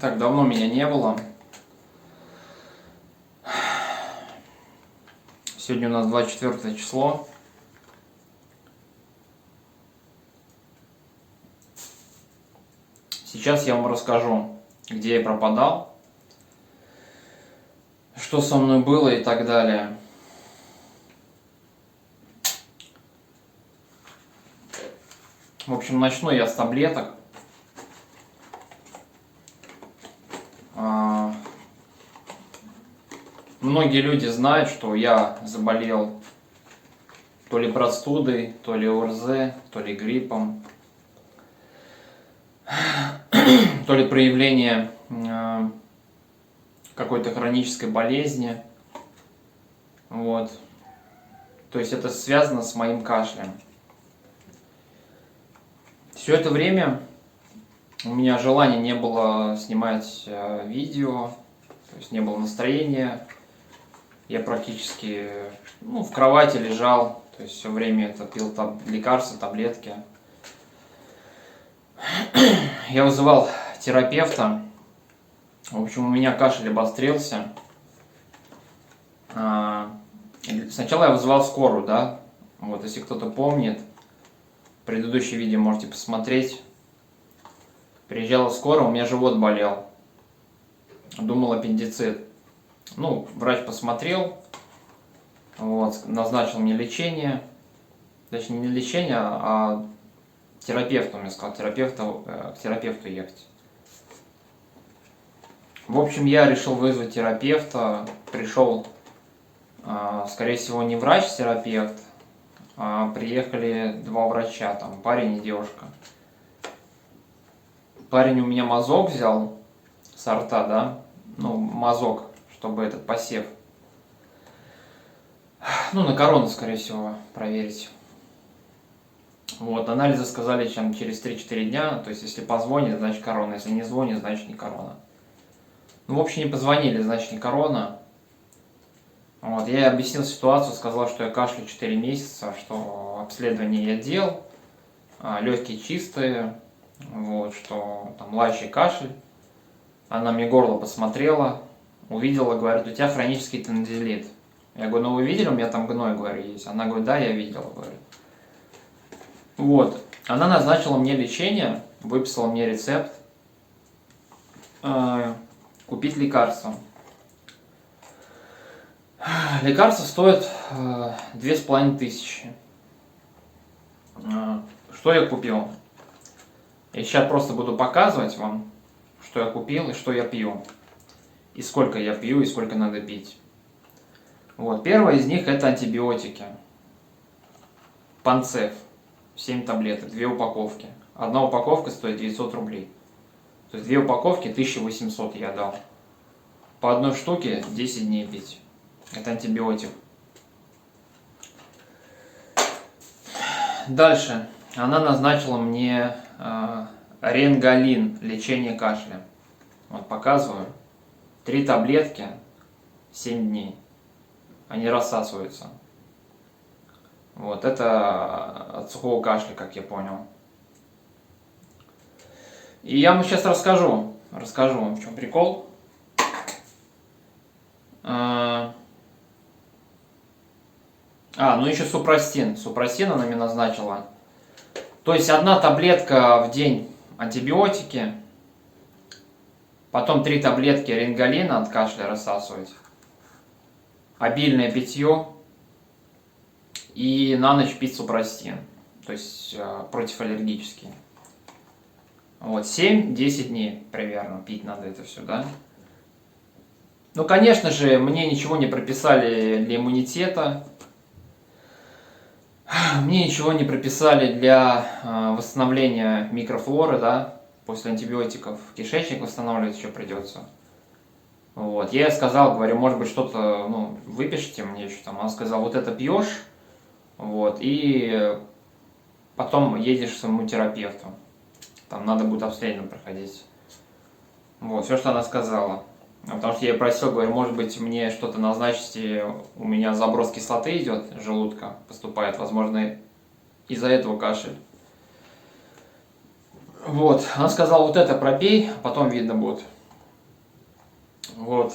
Так, давно меня не было. Сегодня у нас 24 число. Сейчас я вам расскажу, где я пропадал, что со мной было и так далее. В общем, начну я с таблеток. Многие люди знают, что я заболел то ли простудой, то ли ОРЗ, то ли гриппом, то ли проявление какой-то хронической болезни. Вот. То есть это связано с моим кашлем. Все это время у меня желания не было снимать видео, то есть не было настроения. Я практически в кровати лежал, то есть все время это пил лекарства, таблетки. Я вызывал терапевта. В общем, у меня кашель обострился. Сначала я вызывал скорую, да. Вот, если кто-то помнит, предыдущее видео можете посмотреть. Приезжала скорая, у меня живот болел. Думал аппендицит. Врач посмотрел, вот, назначил мне лечение. Точнее, не лечение, а терапевту мне сказал, к терапевту ехать. В общем, я решил вызвать терапевта. Пришел, скорее всего, не врач-терапевт, а приехали два врача, там парень и девушка. Парень у меня мазок взял со рта, да, мазок, чтобы этот посев. На корону, скорее всего, проверить. Вот, анализы сказали, чем через 3-4 дня, то есть если позвонит, значит корона, если не звонит, значит не корона. В общем, не позвонили, значит не корона. Вот, я объяснил ситуацию, сказал, что я кашлю 4 месяца, что обследование я делал, легкие чистые, вот, что там лающий кашель. Она мне горло посмотрела, увидела, говорит, у тебя хронический тонзиллит. Я говорю, вы видели, у меня там гной, говорю, есть. Она говорит, да, я видела, говорит. Вот, она назначила мне лечение, выписала мне рецепт, купить лекарство. Лекарство стоит 2500. Что я купил? Я сейчас просто буду показывать вам, что я купил и что я пью. И сколько я пью, и сколько надо пить. Вот, первое из них это антибиотики. Панцеф. 7 таблеток, 2 упаковки. Одна упаковка стоит 900 рублей. То есть 2 упаковки 1800 я дал. По одной штуке 10 дней пить. Это антибиотик. Дальше. Она назначила мне ренгалин, лечение кашля. Вот показываю. 3 таблетки, 7 дней. Они рассасываются. Вот, это от сухого кашля, как я понял. И я вам сейчас расскажу вам, в чем прикол. Еще супрастин. Супрастин она мне назначила. То есть 1 таблетка в день антибиотики, потом 3 таблетки ренгалина от кашля рассасывать, обильное питье и на ночь пить супрастин, то есть противоаллергический. Вот, 7-10 дней примерно пить надо это все, да? Конечно же, мне ничего не прописали для иммунитета, мне ничего не прописали для восстановления микрофлоры, да, после антибиотиков. Кишечник восстанавливать еще придется. Вот, я ей сказал, говорю, может быть, что-то, выпишите мне еще там. Она сказала, вот это пьешь, вот, и потом едешь к своему терапевту. Там надо будет обследование проходить. Вот, все, что она сказала. Потому что я ей просил, говорю, может быть, мне что-то назначите, у меня заброс кислоты идет, желудка поступает, возможно, из-за этого кашель. Вот, она сказала, вот это пропей, а потом видно будет. Вот.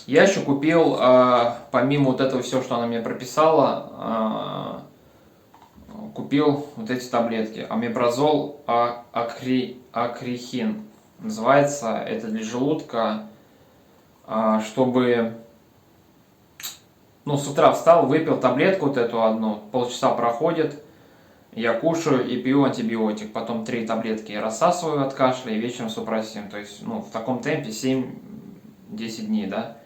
Я еще купил, помимо вот этого всего, что она мне прописала, купил вот эти таблетки. Омепразол акрихин. Называется. Это для желудка, чтобы... Ну, с утра встал, выпил таблетку вот эту одну, полчаса проходит, я кушаю и пью антибиотик. Потом 3 таблетки я рассасываю от кашля и вечером супрассин. То есть, ну, в таком темпе 7-10 дней, да.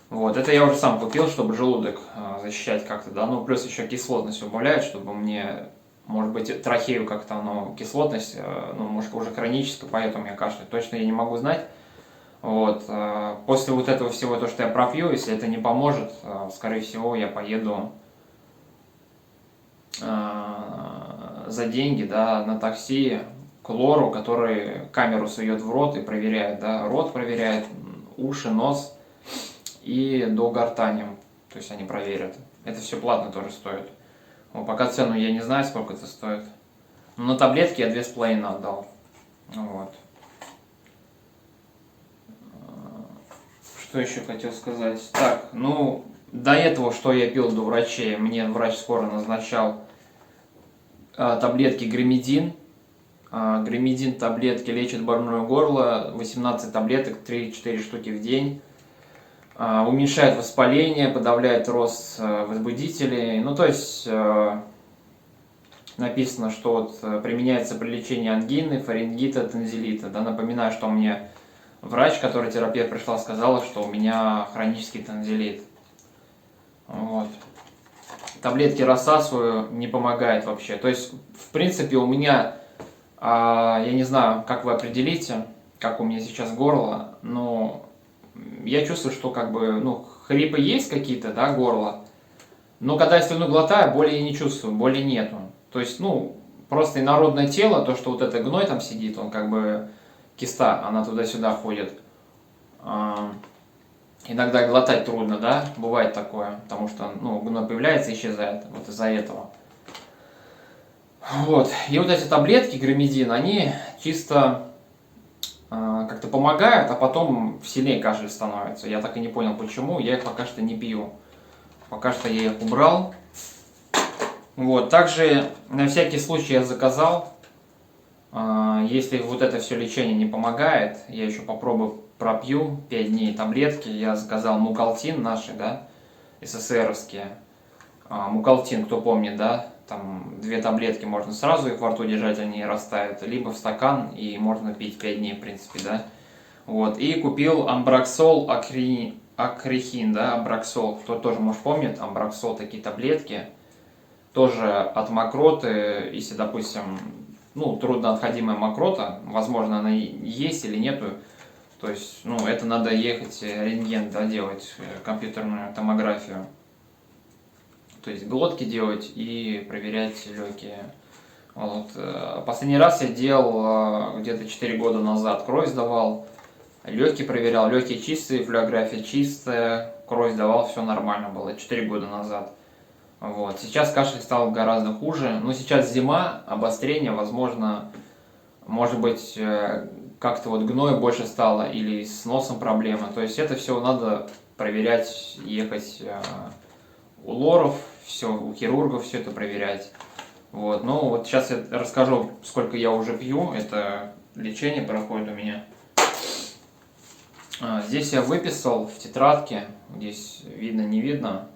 Вот, это я уже сам купил, чтобы желудок защищать как-то, да. Ну, плюс еще кислотность убавляет, чтобы мне, может быть, трахею как-то, оно, кислотность, ну, может, уже хроническая, поэтому я кашляю. Точно я не могу знать. Вот, после вот этого всего, то, что я пропью, если это не поможет, скорее всего, я поеду за деньги, да, на такси к лору, который камеру сует в рот и проверяет, да, рот проверяет, уши, нос и до гортани, то есть они проверят. Это все платно тоже стоит. Вот, пока цену я не знаю, сколько это стоит. Но на таблетки я 2,5 отдал. Вот. Что еще хотел сказать? Так, ну, до этого, что я пил до врачей, мне врач скоро назначал таблетки Гримидин. Гримидин таблетки лечат больное горло, 18 таблеток, 3-4 штуки в день. Уменьшает воспаление, подавляет рост возбудителей. Ну, то есть, написано, что вот применяется при лечении ангины, фарингита, тонзиллита. Да, напоминаю, что мне врач, который терапевт пришла, сказала, что у меня хронический тонзиллит. Вот. Таблетки рассасываю, не помогает вообще. То есть, в принципе, у меня, я не знаю, как вы определите, как у меня сейчас горло, но я чувствую, что как бы, ну, хрипы есть какие-то, да, горло, но когда я слюну глотаю, боли я не чувствую, боли нету. То есть, ну, просто инородное тело, то, что вот это гной там сидит, он как бы, киста, она туда-сюда ходит. Иногда глотать трудно, да, бывает такое, потому что, ну, гной появляется и исчезает, вот из-за этого. Вот, и вот эти таблетки Гримидин, они чисто как-то помогают, а потом сильнее кашель становится. Я так и не понял почему, я их пока что не пью. Пока что я их убрал. Вот, также на всякий случай я заказал, если вот это все лечение не помогает, я еще попробую пропью 5 дней таблетки. Я заказал Мукалтин наши, да, СССРовские. Мукалтин, кто помнит, да, там 2 таблетки можно сразу их во рту держать, они растают, либо в стакан, и можно пить 5 дней, в принципе, да. Вот, и купил Амбраксол Акрихин, да, Амбраксол, кто тоже, может, помнит, Амбраксол, такие таблетки, тоже от мокроты, если, допустим, ну, трудноотходимая мокрота, возможно, она есть или нету, то есть, ну, это надо ехать рентген, да, делать, компьютерную томографию. То есть глотки делать и проверять легкие. Вот. Последний раз я делал где-то 4 года назад, кровь сдавал, легкие проверял, легкие чистые, флюорография чистая, кровь сдавал, все нормально было, 4 года назад. Вот. Сейчас кашель стал гораздо хуже, но сейчас зима, обострение, возможно, может быть, как-то вот гной больше стало или с носом проблема. То есть это все надо проверять, ехать у лоров, все, у хирургов все это проверять. Вот, ну вот сейчас я расскажу, сколько я уже пью, это лечение проходит у меня. Здесь я выписал в тетрадке, здесь видно, не видно.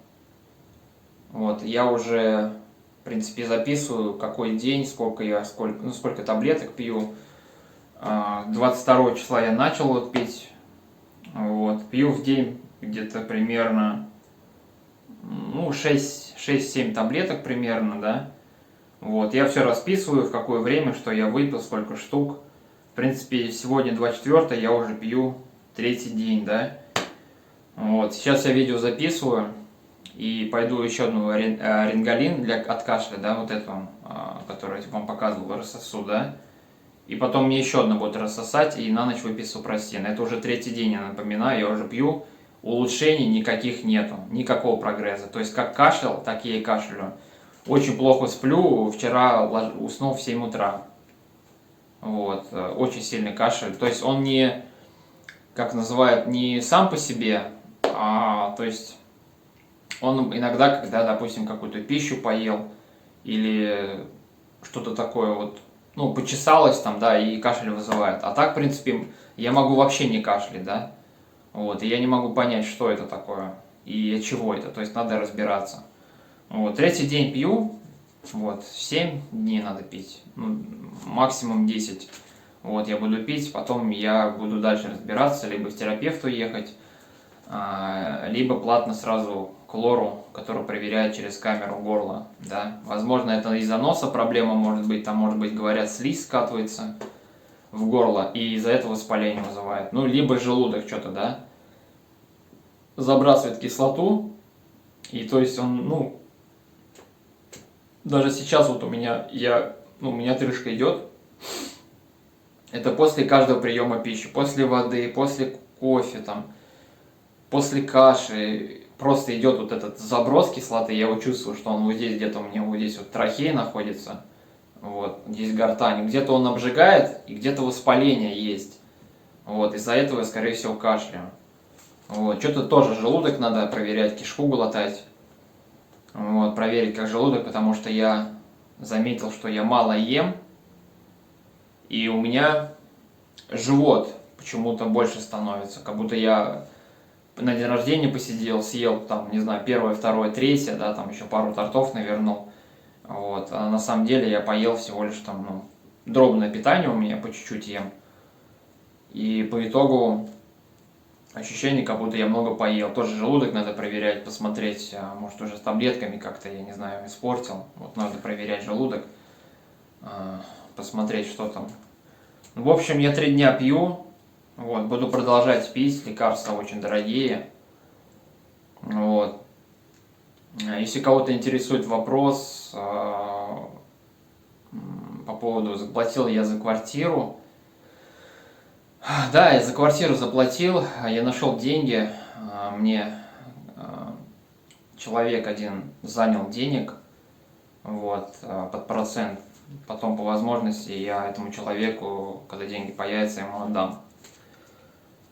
Вот, я уже, в принципе, записываю, какой день, сколько таблеток пью. 22 числа я начал вот пить, вот, пью в день где-то примерно, ну, 6-7 таблеток примерно, да. Вот, я все расписываю, в какое время, что я выпил, сколько штук. В принципе, сегодня 24, я уже пью 3-й день, да. Вот, сейчас я видео записываю и пойду еще одну рингалин от кашля, да, вот эту, которую я вам показывал, рассосу, да. И потом мне еще одну будут рассосать и на ночь выпить супрассин. Это уже 3-й день, я напоминаю, я уже пью. Улучшений никаких нету, никакого прогресса. То есть как кашлял, так я и кашляю. Очень плохо сплю, вчера уснул в 7 утра. Вот, очень сильный кашель. То есть он не как называют, не сам по себе, то есть он иногда, когда, допустим, какую-то пищу поел или что-то такое вот, ну, почесалось там, да, и кашель вызывает. А так, в принципе, я могу вообще не кашлять, да, вот, и я не могу понять, что это такое и от чего это, то есть надо разбираться. Вот, третий день пью, вот, 7 дней надо пить, ну, максимум 10. Вот, я буду пить, потом я буду дальше разбираться, либо к терапевту ехать, либо платно сразу к лору, который проверяет через камеру горло, да. Возможно, это из-за носа проблема может быть, там, может быть, говорят, слизь скатывается в горло, и из-за этого воспаление вызывает. Ну, либо желудок что-то, да, забрасывает кислоту, и то есть он, ну, даже сейчас вот у меня, у меня отрыжка идет, это после каждого приема пищи, после воды, после кофе, там, после каши, просто идет вот этот заброс кислоты, я его чувствую, что он вот здесь где-то у меня, вот здесь вот трахея находится, вот, здесь гортань, где-то он обжигает, и где-то воспаление есть, вот, из-за этого я, скорее всего, кашляю. Вот, что-то тоже желудок надо проверять, кишку глотать, вот, проверить как желудок, потому что я заметил, что я мало ем, и у меня живот почему-то больше становится, как будто я на день рождения посидел, съел там, не знаю, первое, второе, третье, да, там еще пару тортов навернул, вот, а на самом деле я поел всего лишь там, ну, дробное питание у меня, по чуть-чуть ем, и по итогу ощущение, как будто я много поел, тоже желудок надо проверять, посмотреть, может уже с таблетками как-то, я не знаю, испортил, вот надо проверять желудок, посмотреть, что там. В общем, я 3 дня пью, вот, буду продолжать пить, лекарства очень дорогие. Вот. Если кого-то интересует вопрос по поводу, заплатил я за квартиру. Да, я за квартиру заплатил, я нашел деньги, мне человек один занял денег, вот, под процент. Потом, по возможности, я этому человеку, когда деньги появятся, ему отдам.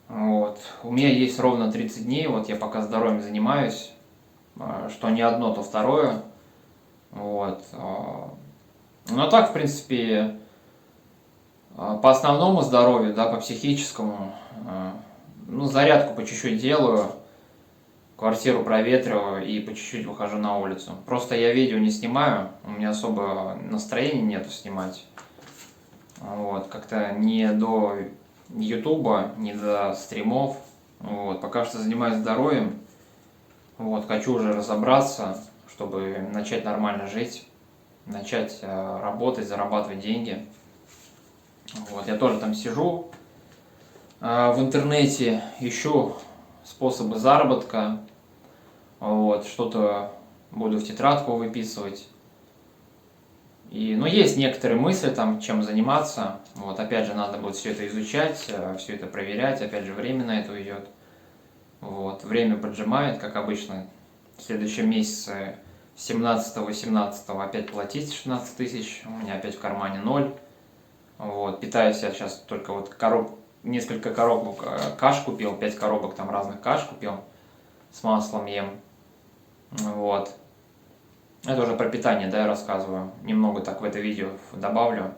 Вот. У меня есть ровно 30 дней, вот я пока здоровьем занимаюсь, что не одно, то второе. Вот. Но так, в принципе, по основному здоровью, да, по психическому, ну, зарядку по чуть-чуть делаю, квартиру проветриваю и по чуть-чуть выхожу на улицу. Просто я видео не снимаю, у меня особо настроения нету снимать. Вот, как-то не до ютуба, не до стримов. Вот, пока что занимаюсь здоровьем. Вот, хочу уже разобраться, чтобы начать нормально жить, начать работать, зарабатывать деньги. Вот, я тоже там сижу в интернете, ищу способы заработка. Вот, что-то буду в тетрадку выписывать. И, ну, есть некоторые мысли, там, чем заниматься. Вот, опять же, надо будет все это изучать, все это проверять. Опять же, время на это уйдет. Вот, время поджимает, как обычно. В следующем месяце 17-18 опять платить 16 тысяч. У меня опять в кармане 0. Вот, питаюсь я сейчас только вот несколько коробок каш купил, 5 коробок там разных каш купил. С маслом ем. Вот. Это уже про питание, да, я рассказываю. Немного так в это видео добавлю.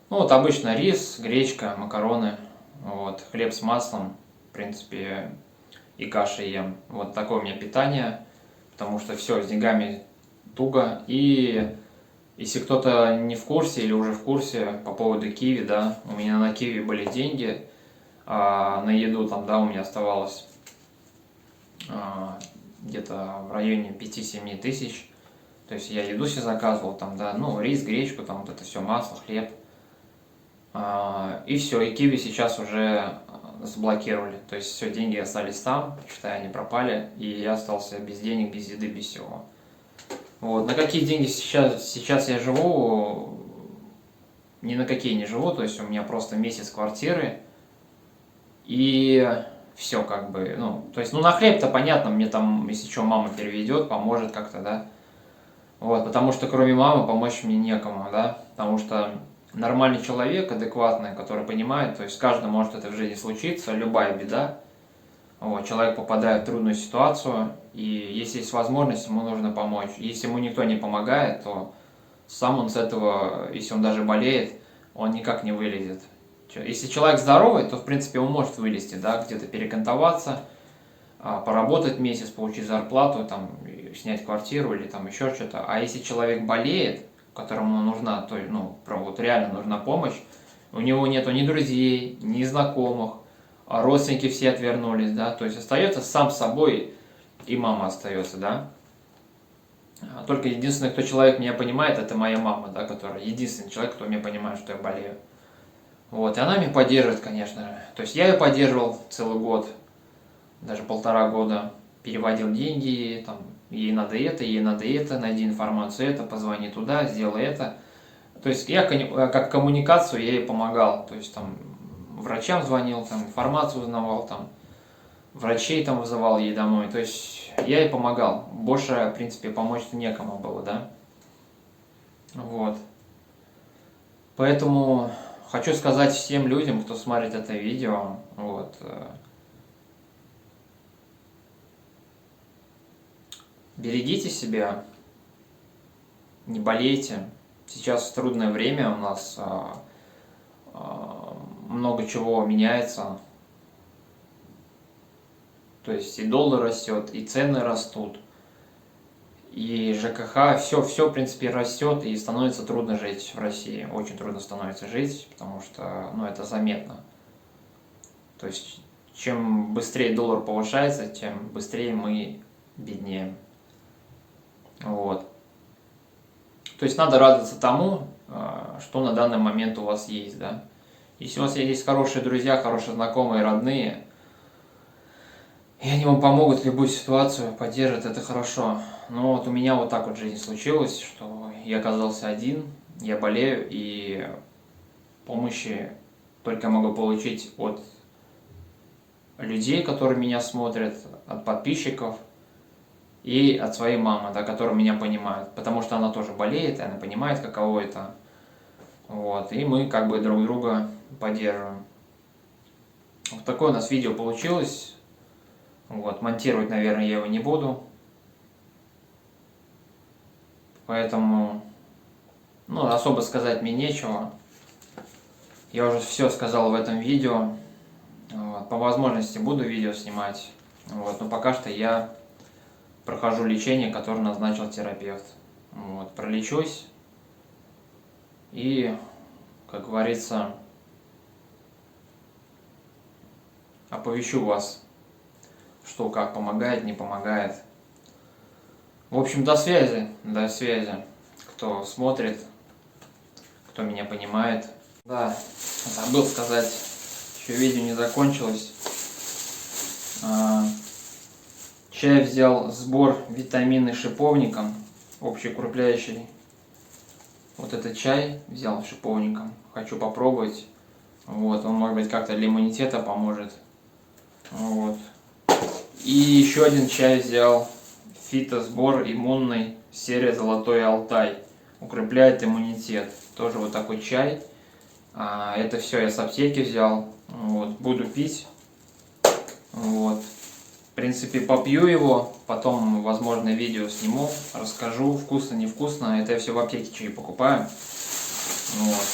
Ну вот обычно рис, гречка, макароны, вот, хлеб с маслом, в принципе, и каши ем. Вот такое у меня питание, потому что все, с деньгами туго. И если кто-то не в курсе или уже в курсе по поводу киви, да, у меня на киви были деньги, на еду там, да, у меня оставалось где-то в районе 5-7 тысяч. То есть я еду себе заказывал, там, да, ну, рис, гречку, там, вот это все, масло, хлеб. И все, и киви сейчас уже заблокировали. То есть все, деньги остались там, считай, они пропали, и я остался без денег, без еды, без всего. Вот, на какие деньги сейчас я живу, ни на какие не живу, то есть у меня просто месяц квартиры, и все как бы, ну, то есть, ну, на хлеб-то понятно, мне там, если что, мама переведет, поможет как-то, да. Вот, потому что кроме мамы помочь мне некому, да, потому что нормальный человек, адекватный, который понимает, то есть каждый может это в жизни случиться, любая беда. Вот, человек попадает в трудную ситуацию, и если есть возможность, ему нужно помочь. Если ему никто не помогает, то сам он с этого, если он даже болеет, он никак не вылезет. Если человек здоровый, то в принципе он может вылезти, да, где-то перекантоваться, поработать месяц, получить зарплату, там, снять квартиру или там еще что-то. А если человек болеет, которому нужна, то, ну, вот реально нужна помощь, у него нету ни друзей, ни знакомых, а родственники все отвернулись, да, то есть остается сам собой, и мама остается, да. Только единственный, кто человек меня понимает, это моя мама, да, которая единственный человек, кто меня понимает, что я болею. Вот, и она меня поддерживает, конечно. То есть я ее поддерживал целый год, даже 1,5 года, переводил деньги, там, ей надо это, найди информацию это, позвони туда, сделай это. То есть я как коммуникацию я ей помогал, то есть там врачам звонил, там информацию узнавал, там врачей там вызывал ей домой, то есть я ей помогал. Больше, в принципе, помочь-то некому было, да. Вот. Поэтому хочу сказать всем людям, кто смотрит это видео, вот, берегите себя, не болейте. Сейчас трудное время, у нас много чего меняется. То есть и доллар растет, и цены растут, и ЖКХ, все, в принципе, растет, и становится трудно жить в России. Очень трудно становится жить, потому что, ну, это заметно. То есть, чем быстрее доллар повышается, тем быстрее мы беднеем. Вот. То есть, надо радоваться тому, что на данный момент у вас есть, да. Если у вас есть хорошие друзья, хорошие знакомые, родные, и они вам помогут в любую ситуацию, поддержат, это хорошо. Но вот у меня вот так вот в жизни случилось, что я оказался один, я болею, и помощи только могу получить от людей, которые меня смотрят, от подписчиков и от своей мамы, да, которая меня понимает. Потому что она тоже болеет, и она понимает, каково это. Вот, и мы как бы друг друга поддерживаем. Вот такое у нас видео получилось. Вот, монтировать, наверное, я его не буду. Поэтому, ну, особо сказать мне нечего. Я уже все сказал в этом видео. Вот, по возможности буду видео снимать. Вот, но пока что я прохожу лечение, которое назначил терапевт. Вот, пролечусь. И, как говорится, оповещу вас, что как помогает, не помогает. В общем, до связи, кто смотрит, кто меня понимает. Да, забыл сказать, еще видео не закончилось. Чай взял сбор витамины шиповником, общеукрепляющий. Вот этот чай взял шиповником, хочу попробовать. Вот, он, может быть, как-то для иммунитета поможет. Вот. И еще один чай взял, фитосбор иммунный, серия «Золотой Алтай», укрепляет иммунитет. Тоже вот такой чай. Это все я с аптеки взял. Вот, буду пить. Вот. В принципе, попью его, потом, возможно, видео сниму, расскажу, вкусно, невкусно. Это я все в аптеке чай покупаю. Вот.